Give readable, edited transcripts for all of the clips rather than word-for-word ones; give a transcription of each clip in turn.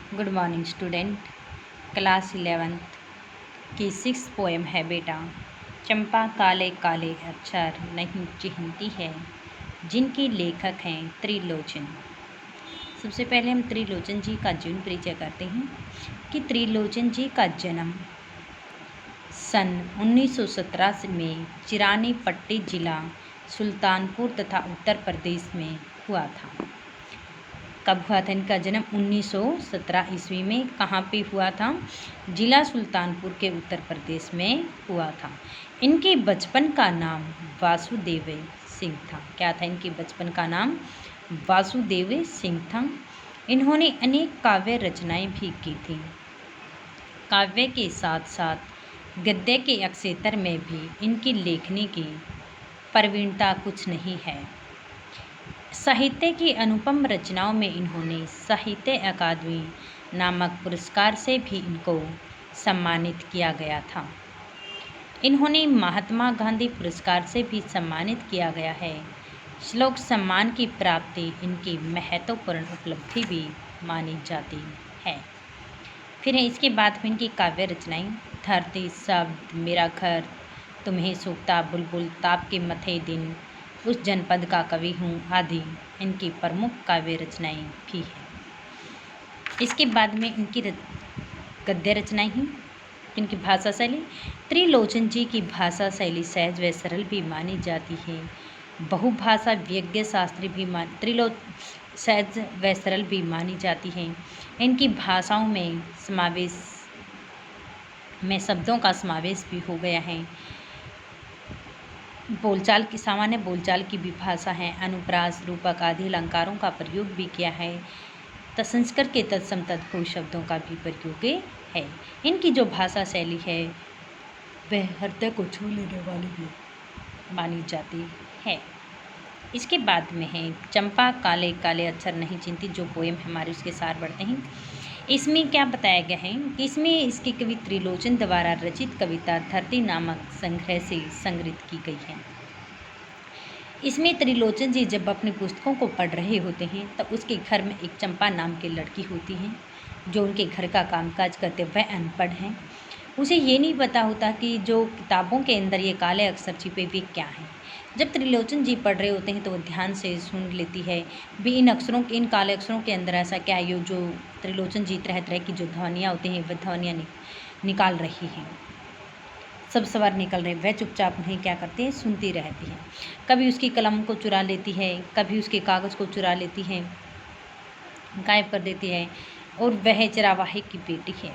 Good morning student. Class 11th की 6th poem है बेटा। चंपा काले काले अक्षर नहीं चिन्हती है, जिनके लेखक हैं त्रिलोचन। सबसे पहले हम त्रिलोचन जी का जीवन परिचय करते हैं कि त्रिलोचन जी का जन्म सन 1917 में चिरानी पट्टी जिला सुल्तानपुर तथा उत्तर प्रदेश में हुआ था। कब हुआ था इनका जन्म? 1917 ईस्वी में। कहाँ पे हुआ था? जिला सुल्तानपुर के उत्तर प्रदेश में हुआ था। इनके बचपन का नाम वासुदेव सिंह था। क्या था इनके बचपन का नाम? वासुदेव सिंह था। इन्होंने अनेक काव्य रचनाएं भी की थी। काव्य के साथ साथ गद्य के क्षेत्र में भी इनकी लेखनी की प्रवीणता कुछ नहीं है। साहित्य की अनुपम रचनाओं में इन्होंने साहित्य अकादमी नामक पुरस्कार से भी इनको सम्मानित किया गया था। इन्होंने महात्मा गांधी पुरस्कार से भी सम्मानित किया गया है। श्लोक सम्मान की प्राप्ति इनकी महत्वपूर्ण उपलब्धि भी मानी जाती है। फिर इसके बाद में इनकी काव्य रचनाएं धरती शब्द, मेरा घर, तुम्हें सूखता बुलबुल, ताप के मथे दिन, उस जनपद का कवि हूँ आदि इनकी प्रमुख काव्य रचनाएं भी हैं। इसके बाद में इनकी गद्य रचनाएं हैं। इनकी भाषा शैली, त्रिलोचन जी की भाषा शैली सहज व सरल भी मानी जाती है। बहुभाषा विज्ञ शास्त्री भी सहज व सरल भी मानी जाती है। इनकी भाषाओं में शब्दों का समावेश भी हो गया है। बोलचाल की सामान्य बोलचाल की भी भाषा है। अनुप्रास, रूपक आदि अलंकारों का प्रयोग भी किया है। तत्संस्कृत के तत्सम तत्पुरुष शब्दों का भी प्रयोग है। इनकी जो भाषा शैली है वह हृदय को छू लेने वाली भी मानी जाती है। इसके बाद में है चंपा काले काले अक्षर नहीं चिन्हती, जो पोएम हमारे उसके सार बढ़ते हैं। इसमें क्या बताया गया है कि इसमें इसके कवि त्रिलोचन द्वारा रचित कविता धरती नामक संग्रह से संग्रहित की गई है। इसमें त्रिलोचन जी जब अपनी पुस्तकों को पढ़ रहे होते हैं तब उसके घर में एक चंपा नाम की लड़की होती है जो उनके घर का कामकाज करते। वह अनपढ़ हैं। उसे ये नहीं पता होता कि जो किताबों के अंदर ये काले अक्षर छिपे वे क्या हैं। जब त्रिलोचन जी पढ़ रहे होते हैं तो वो ध्यान से सुन लेती है भी इन काले अक्षरों के अंदर ऐसा क्या है। जो त्रिलोचन जी तरह तरह की जो ध्वनियाँ होती हैं वह ध्वनियाँ निकाल रही हैं, सब स्वर निकल रहे। वह चुपचाप उन्हें क्या करते हैं, सुनती रहती हैं। कभी उसकी कलम को चुरा लेती है, कभी उसके कागज़ को चुरा लेती है, गायब कर देती है। और वह चरावाहे की बेटी है।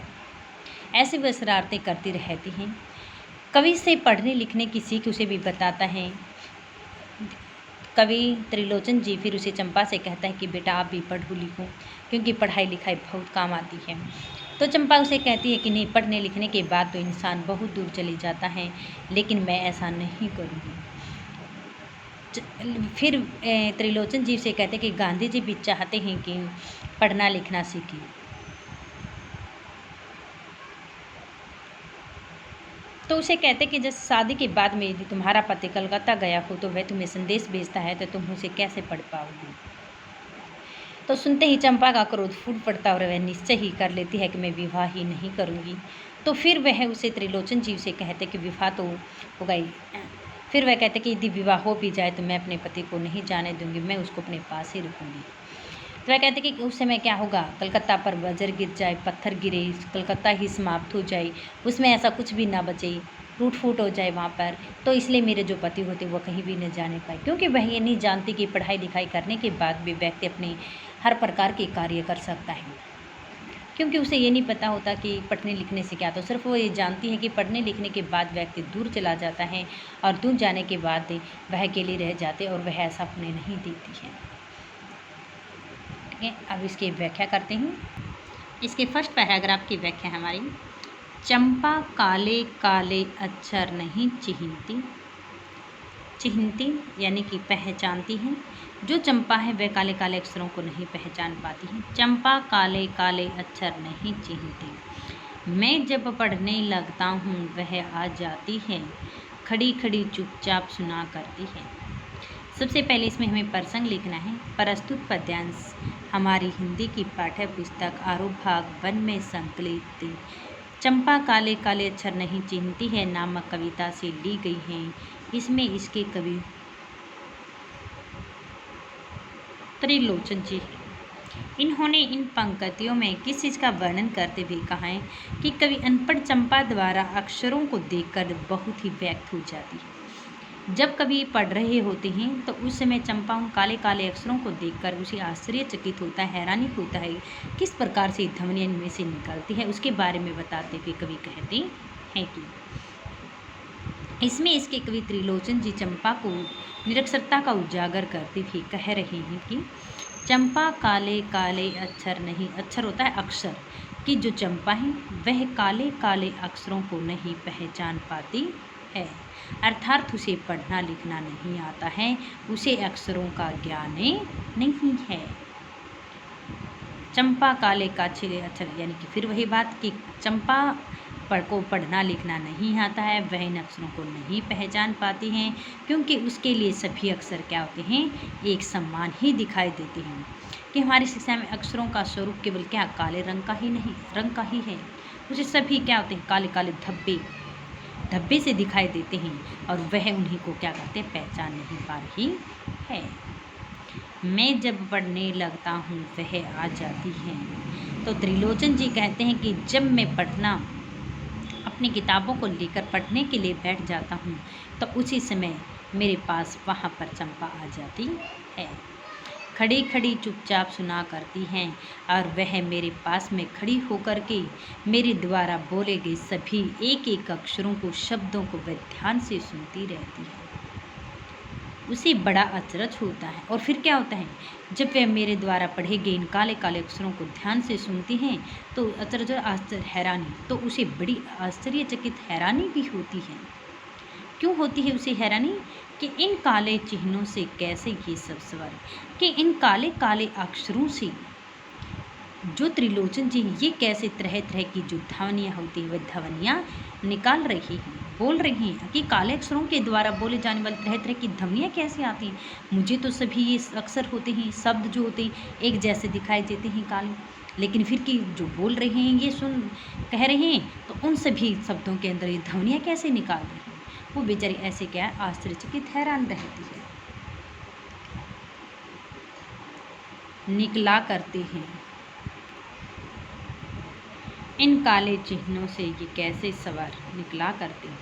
ऐसे वह शरारतें करती रहती हैं। कवि से पढ़ने लिखने की सीख उसे भी बताता है। कवि त्रिलोचन जी फिर उसे चंपा से कहता है कि बेटा आप भी पढ़ो लिखो, क्योंकि पढ़ाई लिखाई बहुत काम आती है। तो चंपा उसे कहती है कि नहीं, पढ़ने लिखने के बाद तो इंसान बहुत दूर चले जाता है, लेकिन मैं ऐसा नहीं करूँगी। फिर त्रिलोचन जी से कहते हैं कि गांधी जी भी चाहते हैं कि पढ़ना लिखना सीखें। तो उसे कहते कि जैसे शादी के बाद में यदि तुम्हारा पति कलकत्ता गया हो तो वह तुम्हें संदेश भेजता है तो तुम उसे कैसे पढ़ पाओगी। तो सुनते ही चंपा का क्रोध फूट पड़ता और वह निश्चय ही कर लेती है कि मैं विवाह ही नहीं करूँगी। तो फिर वह उसे त्रिलोचन जी से कहते कि विवाह तो हो गई। फिर वह कहते कि यदि विवाह हो भी जाए तो मैं अपने पति को नहीं जाने दूंगी, मैं उसको अपने पास ही रखूँगी। तो वह कहते कि उस समय क्या होगा, कलकत्ता पर वज्र गिर जाए, पत्थर गिरे, कलकत्ता ही समाप्त हो जाए, उसमें ऐसा कुछ भी ना बचे, टूट फूट हो जाए वहाँ पर। तो इसलिए मेरे जो पति होते वो कहीं भी न जाने पाए, क्योंकि वह ये नहीं जानती कि पढ़ाई लिखाई करने के बाद भी व्यक्ति अपने हर प्रकार के कार्य कर सकता है। क्योंकि उसे ये नहीं पता होता कि पढ़ने लिखने से क्या, तो सिर्फ वो ये जानती है कि पढ़ने लिखने के बाद व्यक्ति दूर चला जाता है और दूर जाने के बाद वह अकेली रह जाते और वह ऐसा होने नहीं देती है। अब इसकी व्याख्या करते हैं। इसके फर्स्ट पैराग्राफ की व्याख्या हमारी, चंपा काले काले अक्षर नहीं चिन्हती। चिन्हती यानी कि पहचानती है। जो चंपा है वह काले काले अक्षरों को नहीं पहचान पाती है। चंपा काले काले अक्षर नहीं चिन्हती। मैं जब पढ़ने लगता हूँ वह आ जाती है, खड़ी खड़ी चुपचाप सुना करती है। सबसे पहले इसमें हमें प्रसंग लिखना है। प्रस्तुत पद्यांश हमारी हिंदी की पाठ्य पुस्तक आरोप भाग 1 में संकलित चंपा काले काले अक्षर नहीं चिन्हती है नामक कविता से ली गई हैं। इसमें इसके कवि त्रिलोचन जी हैं। इन्होंने इन पंक्तियों में किस चीज़ का वर्णन करते हुए कहा है कि कवि अनपढ़ चंपा द्वारा अक्षरों को देखकर बहुत ही व्यक्त हो जाती है। जब कवि पढ़ रहे होते हैं तो उस समय चंपा उन काले काले अक्षरों को देखकर उसे आश्चर्यचकित होता है, हैरानी होता है किस प्रकार से ध्वनियाँ इनमें से निकलती है। उसके बारे में बताते हुए कवि कहते हैं कि इसमें इसके कवि त्रिलोचन जी चंपा को निरक्षरता का उजागर करते हुए कह रहे हैं कि चंपा काले काले अक्षर नहीं, अक्षर होता है अक्षर, कि जो चंपा है वह काले काले अक्षरों को नहीं पहचान पाती है, अर्थात उसे पढ़ना लिखना नहीं आता है, उसे अक्षरों का ज्ञान नहीं है। चंपा काले काले अक्षर यानी कि फिर वही बात कि चंपा को पढ़ना लिखना नहीं आता है, वह इन अक्षरों को नहीं पहचान पाती हैं, क्योंकि उसके लिए सभी अक्षर क्या होते हैं, एक समान ही दिखाई देते हैं। कि हमारी शिक्षा में अक्षरों का स्वरूप केवल क्या काले रंग का ही नहीं, रंग का ही है, उसे सभी क्या होते हैं, काले काले धब्बे धब्बे से दिखाई देते हैं और वह उन्हीं को क्या करते हैं, पहचान नहीं पा रही है। मैं जब पढ़ने लगता हूँ वह आ जाती है। तो त्रिलोचन जी कहते हैं कि जब मैं पढ़ना अपनी किताबों को लेकर पढ़ने के लिए बैठ जाता हूँ तो उसी समय मेरे पास वहाँ पर चंपा आ जाती है। खड़ी खड़ी चुपचाप सुना करती हैं और वह मेरे पास में खड़ी होकर के मेरे द्वारा बोले गए सभी एक एक अक्षरों को, शब्दों को वह ध्यान से सुनती रहती है। उसे बड़ा अचरज होता है और फिर क्या होता है, जब वह मेरे द्वारा पढ़े गए इन काले काले अक्षरों को ध्यान से सुनती हैं तो अचरज और आश्चर्य हैरानी, तो उसे बड़ी आश्चर्यचकित हैरानी भी होती है। क्यों होती है उसे हैरानी, कि इन काले चिन्हों से कैसे ये सब स्वर, कि इन काले काले अक्षरों से जो त्रिलोचन जी ये कैसे तरह तरह की जो ध्वनियाँ होती हैं वह ध्वनियाँ निकाल रही हैं, बोल रही हैं, कि काले अक्षरों के द्वारा बोले जाने वाली तरह तरह की ध्वनियाँ कैसे आती हैं। मुझे तो सभी ये अक्षर होते हैं, शब्द जो होते हैं एक जैसे दिखाई देते हैं काले, लेकिन फिर कि जो बोल रहे हैं ये सुन कह रहे हैं तो उन सभी शब्दों के अंदर ये ध्वनियाँ कैसे निकाल रही हैं। वो बेचारी ऐसे क्या आश्चर्यचकित हैरान रहती है। निकला करते हैं इन काले चिन्हों से ये कैसे सवार निकला करते हैं।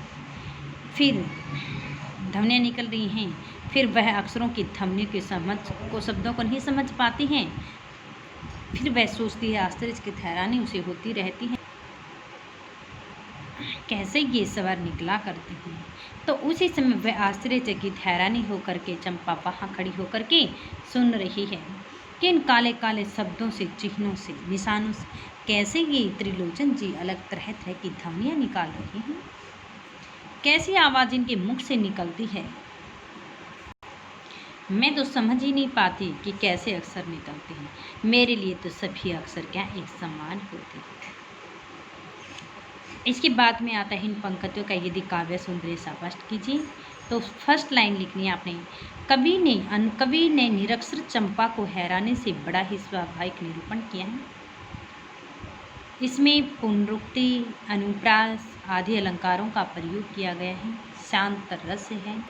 फिर ध्वनियाँ निकल रही हैं, फिर वह अक्षरों की ध्वनि के समझ को शब्दों को नहीं समझ पाती हैं, फिर वह सोचती है, आश्चर्यचकित हैरानी उसे होती रहती है कैसे ये सवार निकला करते हैं। तो उसी समय वह आश्चर्यचकित हैरानी होकर के चंपा वहाँ खड़ी होकर के सुन रही है कि इन काले काले शब्दों से, चिन्हों से, निशानों से कैसे ये त्रिलोचन जी अलग तरह तरह की ध्वनियाँ निकाल रही हैं, कैसी आवाज़ इनके मुख से निकलती है। मैं तो समझ ही नहीं पाती कि कैसे अक्षर निकलते हैं, मेरे लिए तो सभी अक्षर क्या एक समान होते हैं। इसके बाद में आता है इन पंक्तियों का यदि काव्य सौंदर्य स्पष्ट कीजिए। तो फर्स्ट लाइन लिखनी है आपने, कवि ने निरक्षर चंपा को हैरानी से बड़ा ही स्वाभाविक निरूपण किया है। इसमें पुनरुक्ति, अनुप्रास आदि अलंकारों का प्रयोग किया गया है। शांत रस है,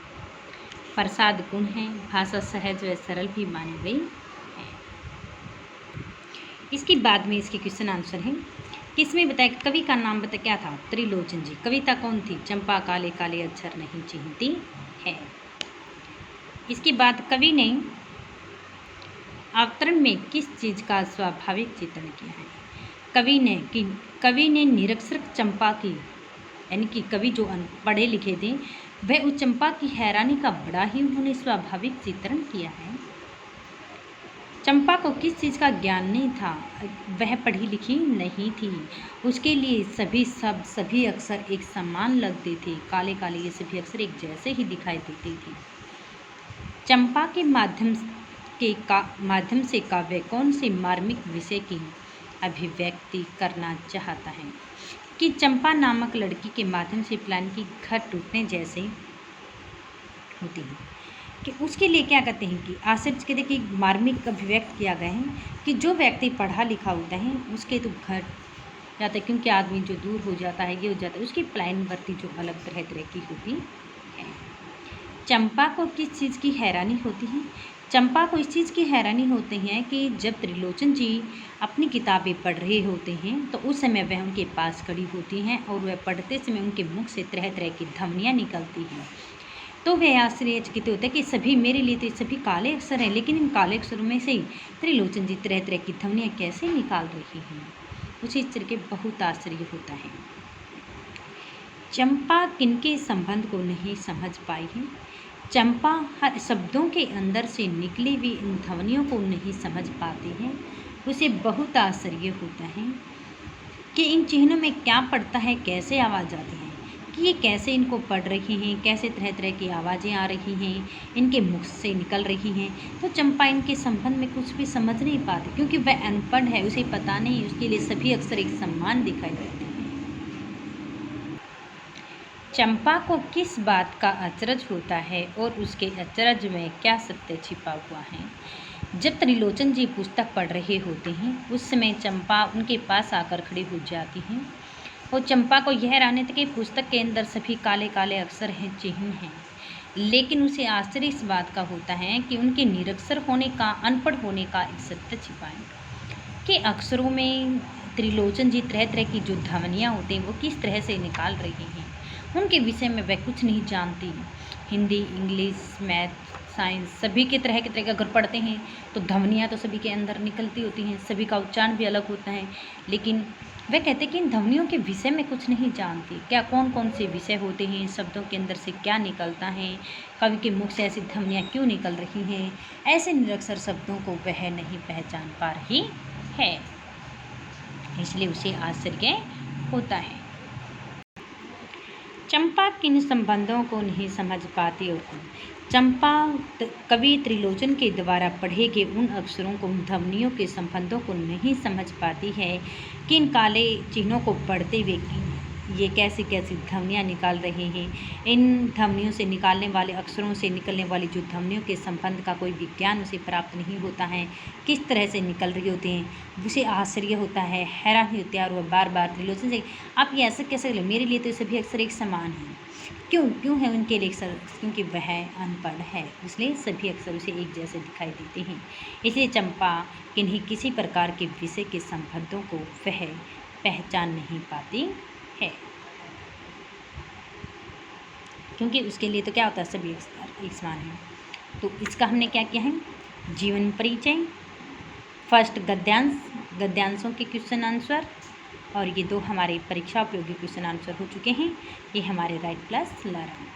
प्रसाद गुण है, भाषा सहज व सरल भी मानी गई है। इसके बाद में इसके क्वेश्चन आंसर हैं। किसमें बताया, कवि का नाम बता क्या था, त्रिलोचन जी। कविता कौन थी, चंपा काले काले अक्षर नहीं चिन्हती है। इसके बाद कवि ने अवतरण में किस चीज़ का स्वाभाविक चित्रण किया है। कवि ने निरक्षर चंपा की, यानी कि कवि जो पढ़े लिखे थे वह उस चंपा की हैरानी का बड़ा ही उन्होंने स्वाभाविक चित्रण किया है। चंपा को किस चीज़ का ज्ञान नहीं था, वह पढ़ी लिखी नहीं थी, उसके लिए सभी शब्द, सभी अक्षर एक समान लगते थे, काले काले ये सभी अक्षर एक जैसे ही दिखाई देते थे। चंपा के माध्यम से काव्य कौन से मार्मिक विषय की अभिव्यक्ति करना चाहता है, कि चंपा नामक लड़की के माध्यम से प्लान की घर टूटने जैसे होती है। कि उसके लिए क्या कहते हैं कि आश्चर्य के देखिए मार्मिक अभिव्यक्त किया गया है कि जो व्यक्ति पढ़ा लिखा होता है उसके तो घर जाता है, क्योंकि आदमी जो दूर हो जाता है ये हो जाता है, उसकी प्लान वर्ती जो अलग तरह तरह की होती है। चंपा को किस चीज़ की हैरानी होती है? चंपा को इस चीज़ की हैरानी होती है कि जब त्रिलोचन जी अपनी किताबें पढ़ रहे होते हैं तो उस समय वह उनके पास खड़ी होती हैं और वह पढ़ते समय उनके मुख से तरह तरह की ध्वनियाँ निकलती हैं। तो वह आश्चर्यचकित होता है कि सभी मेरे लिए तो ये सभी काले अक्षर हैं, लेकिन इन काले अक्षरों में से त्रिलोचन जी तरह तरह की ध्वनियाँ कैसे निकाल रही हैं। उसी तरह के बहुत आश्चर्य होता है। चंपा किनके संबंध को नहीं समझ पाई है? चंपा हर शब्दों के अंदर से निकली हुई इन ध्वनियों को नहीं समझ पाती है। उसे बहुत आश्चर्य होता है कि इन चिन्हों में क्या पड़ता है, कैसे आवाज़ आती है, कि ये कैसे इनको पढ़ रही हैं, कैसे तरह तरह की आवाज़ें आ रही हैं, इनके मुख से निकल रही हैं। तो चंपा इनके संबंध में कुछ भी समझ नहीं पाती, क्योंकि वह अनपढ़ है, उसे पता नहीं, उसके लिए सभी अक्सर एक समान दिखाई देते हैं। चंपा को किस बात का अचरज होता है और उसके अचरज में क्या सत्य छिपा हुआ है? जब त्रिलोचन जी पुस्तक पढ़ रहे होते हैं उस समय चंपा उनके पास आकर खड़ी हो जाती हैं और चंपा को यह रहने तक कि पुस्तक के अंदर सभी काले काले अक्षर हैं, चिन्ह हैं, लेकिन उसे आश्चर्य इस बात का होता है कि उनके निरक्षर होने का, अनपढ़ होने का एक सत्य छिपा है कि अक्षरों में त्रिलोचन जी तरह तरह की जो ध्वनियाँ होती हैं वो किस तरह से निकाल रही हैं। उनके विषय में वह कुछ नहीं जानती। हिंदी, इंग्लिश, मैथ, साइंस सभी के तरह के अगर पढ़ते हैं तो ध्वनियाँ तो सभी के अंदर निकलती होती हैं, सभी का उच्चारण भी अलग होता है, लेकिन वह कहते हैं कि इन ध्वनियों के विषय में कुछ नहीं जानती। क्या कौन कौन से विषय होते हैं, शब्दों के अंदर से क्या निकलता है, कवि के मुख से ऐसी ध्वनियाँ क्यों निकल रही हैं, ऐसे निरक्षर शब्दों को वह नहीं पहचान पा रही है, इसलिए उसे आश्चर्य होता है। चंपा किन संबंधों को नहीं समझ पाती और चंपा कवि त्रिलोचन के द्वारा पढ़े गए उन अक्षरों को, उन ध्वनियों के संबंधों को नहीं समझ पाती है कि इन काले चिन्हों को पढ़ते हुए ये कैसी कैसी ध्वनियाँ निकाल रहे हैं। इन ध्वनियों से निकालने वाले, अक्षरों से निकलने वाली जो ध्वनियों के संबंध का कोई विज्ञान उसे प्राप्त नहीं होता है, किस तरह से निकल रही होती हैं, उसे आश्चर्य होता है, हैरानी होती है और वह बार बार त्रिलोचन से आप ये ऐसा कैसे ले, मेरे लिए तो सभी अक्षर एक समान हैं। क्यों है उनके लिए अक्षर? क्योंकि वह अनपढ़ है, इसलिए सभी अक्षर उसे एक जैसे दिखाई देते हैं। इसलिए चंपा किन्हीं किसी प्रकार के विषय के संबंधों को वह पहचान नहीं पाती है, क्योंकि उसके लिए तो क्या होता है, सभी अक्षर एक समान है। तो इसका हमने क्या किया है, जीवन परिचय, फर्स्ट गद्यांशों के क्वेश्चन आंसर, और ये 2 हमारे परीक्षा उपयोगी क्वेश्चन आंसर हो चुके हैं। ये हमारे राइट प्लस लर्न।